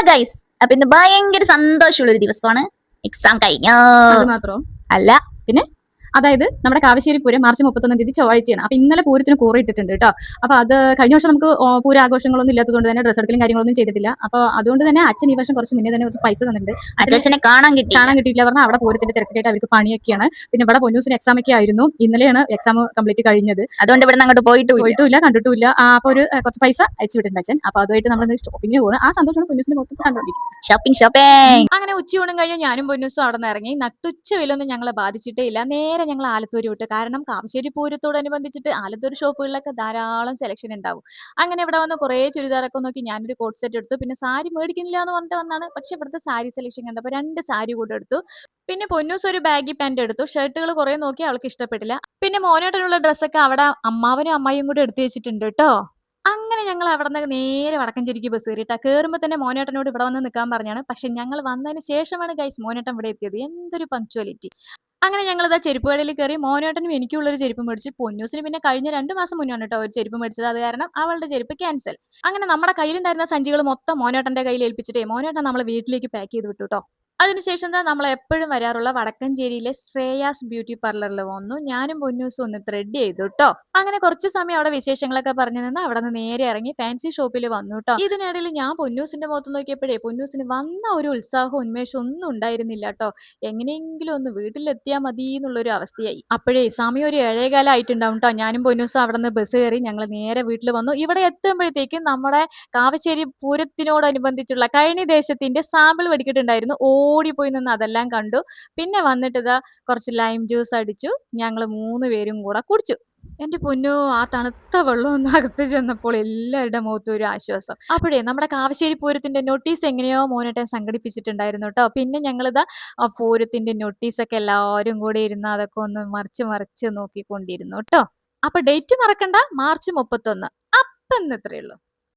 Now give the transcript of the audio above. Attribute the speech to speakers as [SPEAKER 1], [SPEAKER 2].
[SPEAKER 1] Guys, അപ്പൊ ഇന്ന് ഭയങ്കര സന്തോഷമുള്ള ഒരു ദിവസമാണ്. എക്സാം കഴിഞ്ഞോ?
[SPEAKER 2] അത് മാത്രോ
[SPEAKER 1] അല്ല,
[SPEAKER 2] പിന്നെ അതായത് നമ്മുടെ കാവശ്ശേരി പൂരം മാർച്ച് 31 തീയതി ചൊവ്വാഴ്ചയാണ്. അപ്പൊ ഇന്നലെ പൂരത്തിന് കൂറ ഇട്ടിട്ടുണ്ട് കേട്ടോ. അപ്പൊ അത് കഴിഞ്ഞ വർഷം നമുക്ക് പൂര ആഘോഷങ്ങളൊന്നും ഇല്ലാത്തതുകൊണ്ട് തന്നെ ഡ്രസ് എടുക്കലും കാര്യങ്ങളൊന്നും ചെയ്തിട്ടില്ല. അപ്പൊ അതുകൊണ്ട് തന്നെ അച്ഛൻ ഈ വർഷം കുറച്ച് മുന്നേ തന്നെ കുറച്ച് പൈസ തന്നിട്ടുണ്ട്.
[SPEAKER 1] അച്ഛനെ കാണാൻ
[SPEAKER 2] കിട്ടിയില്ല പറഞ്ഞാൽ അവിടെ പൂരത്തിന്റെ തിരക്കിലായിട്ട് അവർക്ക് പണിയൊക്കെയാണ്. പിന്നെ ഇവിടെ പൊന്നൂസിന് എക്സാം ഒക്കെ ആയിരുന്നു. ഇന്നലെയാണ് എക്സാം കംപ്ലീറ്റ് കഴിഞ്ഞത്.
[SPEAKER 1] അതുകൊണ്ട് ഇവിടെ അങ്ങോട്ട്
[SPEAKER 2] പോയിട്ടുമില്ല കണ്ടിട്ടുമില്ല. അപ്പൊ ഒരു കുറച്ച് പൈസ അയച്ചു വിട്ടിട്ടുണ്ട് അച്ഛൻ. അപ്പൊ അതുമായിട്ട് നമ്മൾ ഷോപ്പിംഗ് പോകുന്നത്. ആ സന്തോഷമാണ് പൊന്നൂസിന്റെ മൊത്തത്തിൽ കണ്ടുപിടിക്കും.
[SPEAKER 1] ഷോപ്പിംഗ്.
[SPEAKER 2] അങ്ങനെ ഉച്ചയൂണും കഴിഞ്ഞ് ഞാനും പൊന്നൂസും അവിടെ നിന്ന് ഇറങ്ങി. നട്ടുച്ച വെയിലൊന്നും ഞങ്ങളെ ബാധിച്ചിട്ടേ ഇല്ല. നേരെ ഞങ്ങൾ ആലത്തൂർ വിട്ടു. കാരണം കാവശ്ശേരി പൂരത്തോടനുബന്ധിച്ചിട്ട് ആലത്തൂർ ഷോപ്പുകളിലൊക്കെ ധാരാളം സെലക്ഷൻ ഉണ്ടാവും. അങ്ങനെ ഇവിടെ വന്ന് കുറേ ചുരിദാറൊക്കെ നോക്കി ഞാനൊരു കോട്ട് സെറ്റ് എടുത്തു. പിന്നെ സാരി മേടിക്കുന്നില്ല എന്ന് പറഞ്ഞിട്ട് വന്നാണ്. പക്ഷെ ഇവിടുത്തെ സാരി സെലക്ഷൻ കണ്ടപ്പോൾ 2 സാരി കൂടെ എടുത്തു. പിന്നെ പൊന്നൂസ് ഒരു ബാഗി പാന്റ് എടുത്തു. ഷർട്ടുകൾ കുറെ നോക്കി അവൾക്ക് ഇഷ്ടപ്പെട്ടില്ല. പിന്നെ മോനായിട്ടുള്ള ഡ്രസ്സൊക്കെ അവിടെ അമ്മാവനും അമ്മായിയും കൂടെ എടുത്തു വെച്ചിട്ടുണ്ട് കേട്ടോ. അങ്ങനെ ഞങ്ങൾ അവിടെ നിന്ന് നേരെ വടക്കഞ്ചേരിക്ക് ബസ് കയറിയിട്ടാ. കയറുമ്പോൾ തന്നെ മോനേട്ടനോട് ഇവിടെ വന്ന് നിൽക്കാൻ പറഞ്ഞാണ്. പക്ഷെ ഞങ്ങൾ വന്നതിന് ശേഷമാണ് ഗൈസ് മോനേട്ടൻ ഇവിടെ എത്തിയത്. എന്തൊരു പങ്ക്ച്വാലിറ്റി. അങ്ങനെ ഞങ്ങളിതാ ചെരുപ്പ് കടയിൽ കയറി. മോനേട്ടനും എനിക്കുള്ളൊരു ചെരുപ്പ് മേടിച്ചു. പൊന്നൂസിന് പിന്നെ കഴിഞ്ഞ 2 മാസം മുന്നാണ് കേട്ടോ ഒരു ചെരുപ്പ് മേടിച്ചത്. അത് കാരണം അവളുടെ ചെരുപ്പ് ക്യാൻസൽ. അങ്ങനെ നമ്മുടെ കയ്യിലുണ്ടായിരുന്ന സഞ്ചികൾ മൊത്തം മോനേട്ടന്റെ കയ്യിൽ ഏൽപ്പിച്ചിട്ടേ മോനേട്ടൻ നമ്മളെ വീട്ടിലേക്ക് പാക്ക് ചെയ്ത് വിട്ടു കേട്ടോ. അതിനുശേഷം എന്താ നമ്മൾ എപ്പോഴും വരാറുള്ള വടക്കഞ്ചേരിയിലെ ശ്രേയാസ് ബ്യൂട്ടി പാർലറിൽ വന്നു. ഞാനും പൊന്നൂസും ഒന്ന് ത്രെഡ് ചെയ്തു കേട്ടോ. അങ്ങനെ കുറച്ച് സമയം അവിടെ വിശേഷങ്ങളൊക്കെ പറഞ്ഞു നിന്ന് അവിടെ നിന്ന് നേരെ ഇറങ്ങി ഫാൻസി ഷോപ്പിൽ വന്നു കേട്ടോ. ഇതിനിടയിൽ ഞാൻ പൊന്നൂസിന്റെ മുഖത്ത് നോക്കിയപ്പോഴേ പൊന്നൂസിന് വന്ന ഒരു ഉത്സാഹം ഉന്മേഷം ഒന്നും ഉണ്ടായിരുന്നില്ല കേട്ടോ. എങ്ങനെയെങ്കിലും ഒന്ന് വീട്ടിലെത്തിയാൽ മതി എന്നുള്ളൊരു അവസ്ഥയായി. അപ്പോഴേ സമയം ഒരു 7:15 ആയിട്ടുണ്ടാവും കേട്ടോ. ഞാനും പൊന്നൂസും അവിടെ നിന്ന് ബസ് കയറി ഞങ്ങൾ നേരെ വീട്ടിൽ വന്നു. ഇവിടെ എത്തുമ്പോഴത്തേക്കും നമ്മുടെ കാവശ്ശേരി പൂരത്തിനോടനുബന്ധിച്ചുള്ള കഴനി ദേശത്തിന്റെ സാമ്പിൾ വെടിക്കിട്ടുണ്ടായിരുന്നു. ഓടിപ്പോയി നിന്ന് അതെല്ലാം കണ്ടു. പിന്നെ വന്നിട്ട് ഇതാ കുറച്ച് ലൈം ജ്യൂസ് അടിച്ചു. ഞങ്ങൾ 3 പേരും കൂടെ കുടിച്ചു. എന്റെ പൊന്നോ, ആ തണുത്ത വെള്ളം ഒന്ന് അകത്ത് ചെന്നപ്പോൾ എല്ലാവരുടെ മുഖത്തും ഒരു ആശ്വാസം. അപ്പോഴേ നമ്മുടെ കാവശ്ശേരി പൂരത്തിന്റെ നോട്ടീസ് എങ്ങനെയോ മോനേട്ടൻ സംഘടിപ്പിച്ചിട്ടുണ്ടായിരുന്നു കേട്ടോ. പിന്നെ ഞങ്ങളിതാ ആ പൂരത്തിന്റെ നോട്ടീസൊക്കെ എല്ലാവരും കൂടെ ഇരുന്ന് അതൊക്കെ ഒന്ന് മറിച്ച് മറിച്ച് നോക്കിക്കൊണ്ടിരുന്നു കേട്ടോ. അപ്പൊ ഡേറ്റ് മറക്കണ്ട, മാർച്ച് 31. അപ്പം ഇന്ന് ഇത്രയേ ഉള്ളൂ.